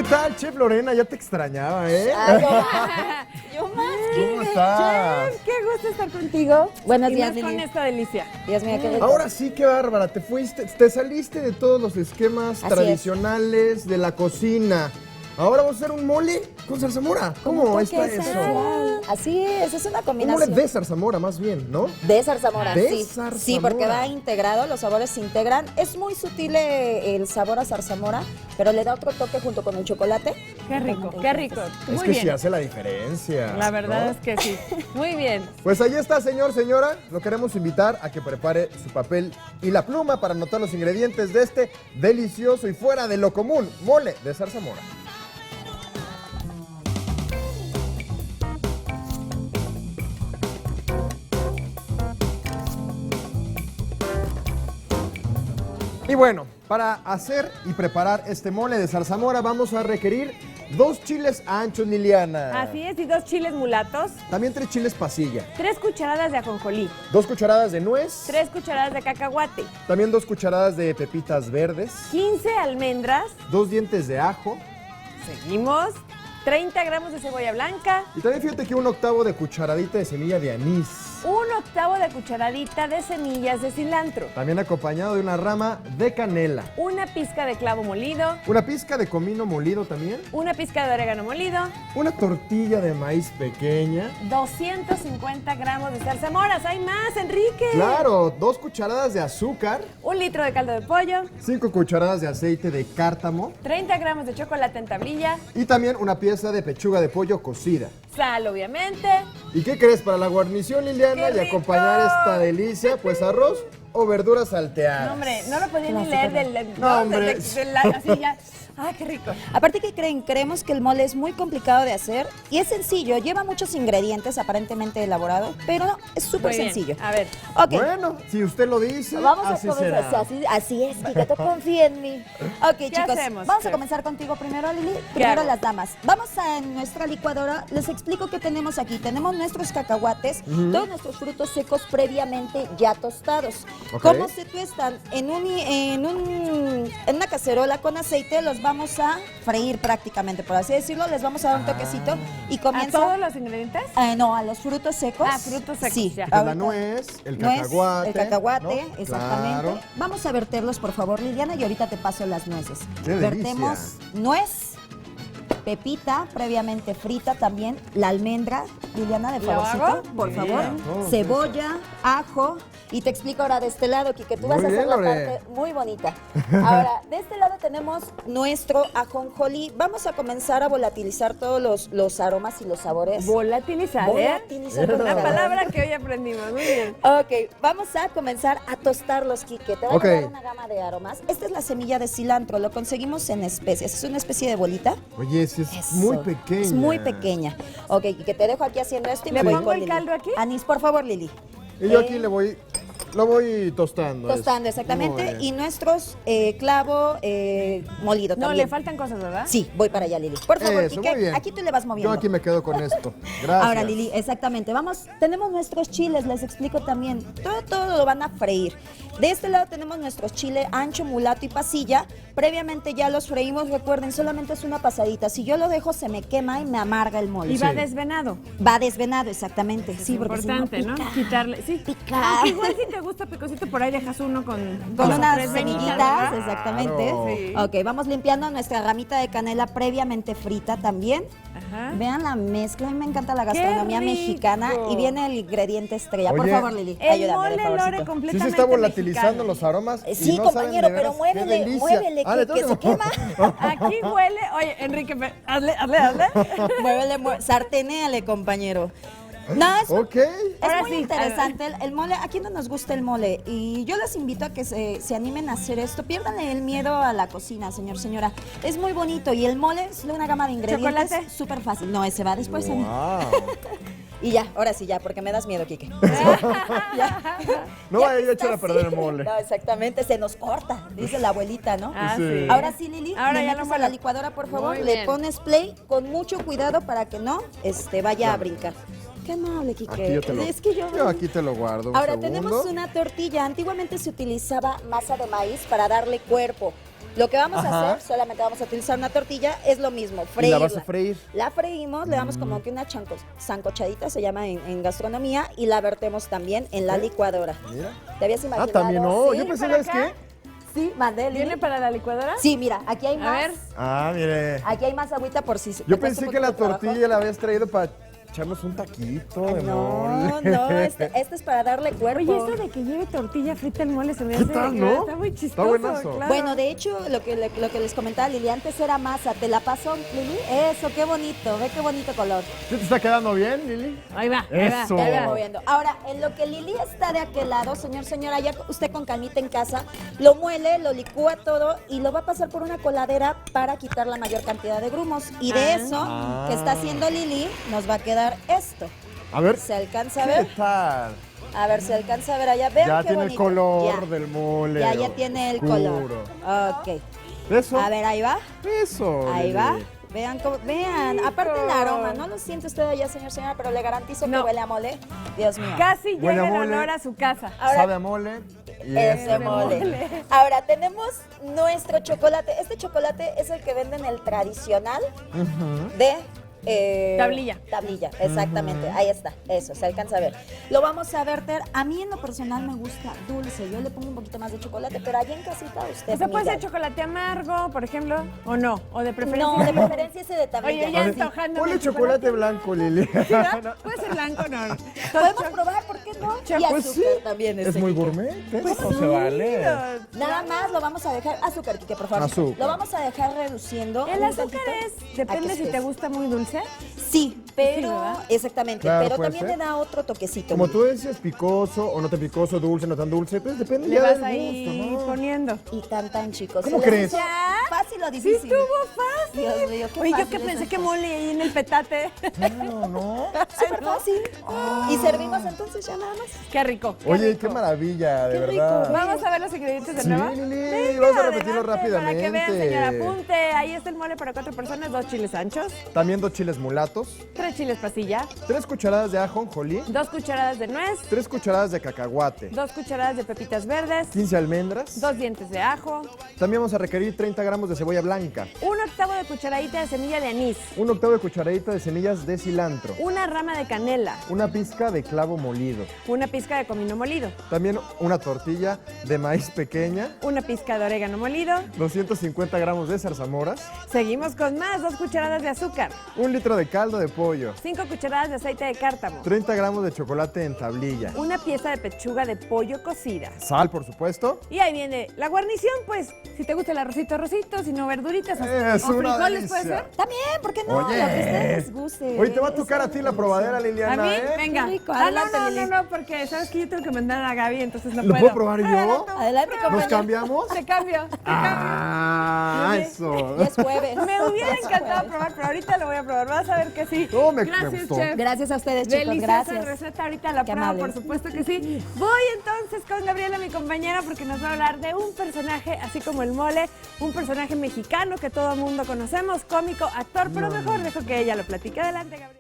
¿Qué tal, Chef Lorena? Ya te extrañaba, ¿eh? Yo más. ¿Cómo estás? Chef, qué gusto estar contigo. Buenos Y días, más con Lili. esta delicia. Dios mío, qué rico. Ahora sí, qué bárbara. Te saliste de todos los esquemas Así tradicionales de la cocina. Ahora vamos a hacer un mole con zarzamora. ¿Cómo que está es eso? especial. Así es una Un combinación. mole de zarzamora, más bien, ¿no? De zarzamora, De sí. zarzamora. Sí, porque va integrado, los sabores se integran. Es muy sutil el sabor a zarzamora, pero le da otro toque junto con el chocolate. Qué rico, qué rico. Es Muy que bien. sí hace la diferencia. La verdad ¿no? es que sí. Muy bien. Pues ahí está, señor, señora. Lo queremos invitar a que prepare su papel y la pluma para anotar los ingredientes de este delicioso y fuera de lo común mole de zarzamora. Y bueno, para hacer y preparar este mole de zarzamora vamos a requerir 2 chiles anchos, Liliana. Así es, y 2 chiles mulatos, También 3 chiles pasilla, 3 cucharadas de ajonjolí, 2 cucharadas de nuez, 3 cucharadas de cacahuate, también 2 cucharadas de pepitas verdes, 15 almendras, 2 dientes de ajo seguimos, 30 gramos de cebolla blanca, y también fíjate que 1/8 de cucharadita de semilla de anís. 1/8 de cucharadita de semillas de cilantro, También acompañado de una rama de canela, una pizca de clavo molido, una pizca de comino molido también, una pizca de orégano molido, una tortilla de maíz pequeña, 250 gramos de zarzamoras. ¿Hay más, Enrique? claro, 2 cucharadas de azúcar, 1 litro de caldo de pollo, 5 cucharadas de aceite de cártamo 30 gramos de chocolate en tablilla, y también una pieza de pechuga de pollo cocida. sal, obviamente. ¿Y qué crees para la guarnición, Liliana? ¡Qué Y rico! acompañar esta delicia, pues arroz o verduras salteadas. No, hombre, no lo podía ni Clásico, leer ¿no? del... No, hombre. así ya. ¡Ay, qué rico! Aparte que creen, creemos que el mole es muy complicado de hacer y es sencillo, lleva muchos ingredientes aparentemente elaborados, pero no, es súper Muy bien. sencillo. A ver, Ok, Bueno, si usted lo dice, vamos a así comenzar. será. Así es, Kika, tú confía en mí. Ok, chicos, hacemos, vamos a Chef? comenzar contigo primero, Lili. Primero hago? las damas. Vamos a en nuestra licuadora, les explico qué tenemos aquí. Tenemos nuestros cacahuates, todos nuestros frutos secos previamente ya tostados. Ok. ¿Cómo se tuestan? En una cacerola con aceite los vamos a freír prácticamente, por así decirlo. Les vamos a dar un toquecito y ¿a comienza... todos los ingredientes? no, a los frutos secos. Ah, frutos secos, Sí, ya. Que es la ahorita- nuez, el Nuez, cacahuate. el cacahuate, ¿no? exactamente. Claro. Vamos a verterlos, por favor, Liliana, y ahorita te paso las nueces. ¡Qué Vertemos delicia! nuez, pepita previamente frita también, la almendra, Liliana, de ¿Lo favorcito, hago? por Muy favor. bien. Oh, Cebolla, ajo. Y te explico ahora de este lado, Kike, tú vas Muy a hacer bien, la Lore. parte muy bonita. Ahora, de este lado tenemos nuestro ajonjolí. Vamos a comenzar a volatilizar todos los aromas y los sabores. Volatilizar, ¿eh? Volatilizar, por Una favor. palabra que hoy aprendimos. Muy bien. Ok, vamos a comenzar a tostarlos, Kike. Te va Ok. a dar una gama de aromas. Esta es la semilla de cilantro, lo conseguimos en especias. Es una especie de bolita. Oye, sí es Eso. muy pequeña. Es muy pequeña. Ok, Kike, te dejo aquí haciendo esto y ¿Le me voy pongo con el Lili. caldo aquí? Anís, por favor, Lili. Y yo aquí lo voy tostando. Tostando, eso. exactamente. Muy bien. Y nuestros clavo molido No, también. le faltan cosas, ¿verdad? Sí, voy para allá, Lili. Por favor, Eso, Kike, muy bien. aquí tú le vas moviendo. Yo aquí me quedo con esto. Gracias. Ahora, Lili, exactamente. Vamos, tenemos nuestros chiles, les explico también. Todo lo van a freír. De este lado tenemos nuestros chile ancho, mulato y pasilla. Previamente ya los freímos, recuerden, solamente es una pasadita. Si yo lo dejo, se me quema y me amarga el mole. Y va Sí. desvenado. Va desvenado, exactamente. Es Sí, porque si no importante, ¿no? pica. Quitarle. Sí. Pica. Aunque igual si te gusta picosito, por ahí dejas uno con Con unas 3 venitas, semillitas, ¿verdad? exactamente. Claro. Sí. Ok, vamos limpiando nuestra ramita de canela previamente frita también. Ajá. Vean la mezcla, a mí me encanta la gastronomía rico! mexicana y viene el ingrediente estrella. Por Oye, favor, Lili, El ayúdame, de mole Lore favorcito. Sí completamente se está volatilizando mexicano. los aromas. y Sí, no saben compañero, de pero veras qué muévele, delicia. muévele, Ah, le que se tengo quema. Aquí huele... Oye, Enrique, hazle. Muévele, sartenéale, compañero. No, es Ok. Ahora muy sí, interesante el mole. Aquí no nos gusta el mole y yo les invito a que se animen a hacer esto. Piérdanle el miedo a la cocina, señora. Es muy bonito y el mole es una gama de ingredientes ¿Chocolate? súper fácil. No, ese va después. Ani. Wow. Y ya, ahora sí, ya, porque me das miedo, Kike. Ya. No Ya vaya que yo a echar está a perder así. el mole. No, exactamente, se nos corta, dice la abuelita, ¿no? Ah, Sí. sí. Ahora sí, Lili, Ahora le ya lo metes a la muelo. licuadora, por favor, Muy le bien. pones play con mucho cuidado para que no vaya a brincar. Qué amable, Kike. Aquí yo te lo, Es que yo aquí te lo guardo. Un Ahora segundo. tenemos una tortilla. Antiguamente se utilizaba masa de maíz para darle cuerpo. Lo que vamos Ajá. a hacer, solamente vamos a utilizar una tortilla, es lo mismo, ¿Y la freírla. vas a freír? La freímos, le damos como que una sancochadita, se llama en gastronomía, y la vertemos también en la ¿Sí? licuadora. Mira. ¿Te habías imaginado? También no. Sí, Yo pensé, para ¿sabes acá. qué? Sí, mandé, Lili. ¿Viene para la licuadora? Sí, mira, aquí hay A más. ver. Mire. Aquí hay más agüita por si se Yo te cuesta pensé un que la poquito de trabajo. tortilla la habías traído para echarnos un taquito de No, mole. no, este es para darle cuerpo. Oye, eso de que lleve tortilla frita el mole se me hace... tal, no? Está muy Está chistoso, buenazo. claro. Bueno, de hecho, lo que les comentaba Lili, antes era masa. ¿Te la pasó, Lili? Eso, qué bonito. Ve qué bonito color. ¿Sí te está quedando bien, Lili? Ahí va, Eso. Ya ahí voy va. moviendo. Ahora, en lo que Lili está de aquel lado, señora, ya usted con calmita en casa, lo muele, lo licúa todo y lo va a pasar por una coladera para quitar la mayor cantidad de grumos. Y de eso que está haciendo Lili, nos va a quedar esto. A ver. ¿Se alcanza a ¿Qué ver? tal? A ver, se alcanza a ver allá. Vean Ya qué tiene el bonito. color Ya. del mole. Ya tiene el color. oscuro. Ok. Eso. A ver, ahí va. Eso. Ahí Lili. va. Vean, vean. Aparte el aroma, no lo siente usted allá, señora, pero le garantizo que No. huele a mole. Dios mío. Casi Huele llega a el mole. olor a su casa. Ahora, Sabe a mole. Y ese es mole. Ahora tenemos nuestro chocolate. Este chocolate es el que venden el tradicional de Tablilla. Tablilla, exactamente. Ahí está. Eso, se alcanza a ver. Lo vamos a verter. A mí en lo personal me gusta dulce. Yo le pongo un poquito más de chocolate, pero allá en casita usted. O sea, puede mira. ser chocolate amargo, por ejemplo, o no, o de preferencia. No, de preferencia ese de tablilla. Oye, ya A ver, antojándome ponle el chocolate blanco, Lili. ¿Sí, no? Puede ser blanco, no. Podemos probar, ¿por qué no? Y Pues azúcar sí. también. Es muy gourmet. Eso no se vale. Nada más lo vamos a dejar, azúcar, Kike, por favor. Azúcar. Lo vamos a dejar reduciendo. El un azúcar tantito es, depende a que si te espese. gusta muy dulce. Sí, pero, Sí, ¿verdad? exactamente, Claro, pero puede también ser. le da otro toquecito. Como Lili. tú decías, picoso o no tan picoso, dulce, no tan dulce, pues depende Le ya vas del ahí gusto, ¿no? poniendo. Y tan chicos. ¿Cómo ¿Se les crees? hizo ¿Fácil o Sí difícil? estuvo fácil. Dios mío, qué Oye, yo fácil que es pensé esto. que mole ahí en el petate. Claro, ¿no? Súper fácil. Y servimos entonces ya nada más. Qué rico. Oye, rico. qué maravilla, de Qué rico. verdad. Vamos a ver los ingredientes de Sí, nuevo. Lili, Venga, vamos a repetirlo adelante, Para que vean, rápidamente. señora, apunte. Ahí está el mole para 4 personas, 2 chiles anchos, También 2 chiles mulatos, 3 chiles pasilla, 3 cucharadas de ajonjolí, 2 cucharadas de nuez, 3 cucharadas de cacahuate, 2 cucharadas de pepitas verdes, 15 almendras. 2 dientes de ajo, También vamos a requerir 30 gramos de cebolla blanca, 1 octavo de cucharadita de semilla de anís, 1 octavo de cucharadita de semillas de cilantro, 1 rama de canela, una pizca de clavo molido, 1 pizca de comino molido, también una tortilla de maíz pequeña, 1 pizca de orégano molido. 250 gramos de zarzamoras, Seguimos con más, 2 cucharadas de azúcar, 1 litro de caldo de pollo, 5 cucharadas de aceite de cártamo, 30 gramos de chocolate en tablilla, 1 pieza de pechuga de pollo cocida. sal, por supuesto. Y ahí viene la guarnición, pues, si te gusta el arrocito, arrocito, si no verduritas o Es una frijoles, puede delicia. ser. También, ¿por qué no? Oye. Lo que a ustedes les guste. Oye, te va a tocar a ti la probadera, ¿A Liliana, mí? ¿eh? Venga. Qué rico, Ah, no, adelante, no, Lili. no, porque sabes que yo tengo que mandar a Gaby, entonces no ¿Lo puedo. puedo probar yo? Adelante, Adelante, ¿Nos compañero. cambiamos? Te cambio. Ah, Lili. eso. Ya es jueves. Me hubiera Ya es encantado jueves. probar, pero ahorita lo voy a probar. Vas a ver que sí. No, me Gracias, gustó. chef. Gracias a ustedes, chicos. Deliciosa Gracias. receta, ahorita la Qué pruebo, amable. por supuesto que sí. Voy entonces con Gabriela, mi compañera, porque nos va a hablar de un personaje, así como el mole, un personaje mexicano que todo el mundo conocemos, cómico, actor, pero mejor dejo que ella lo platique. Adelante, Gabriela.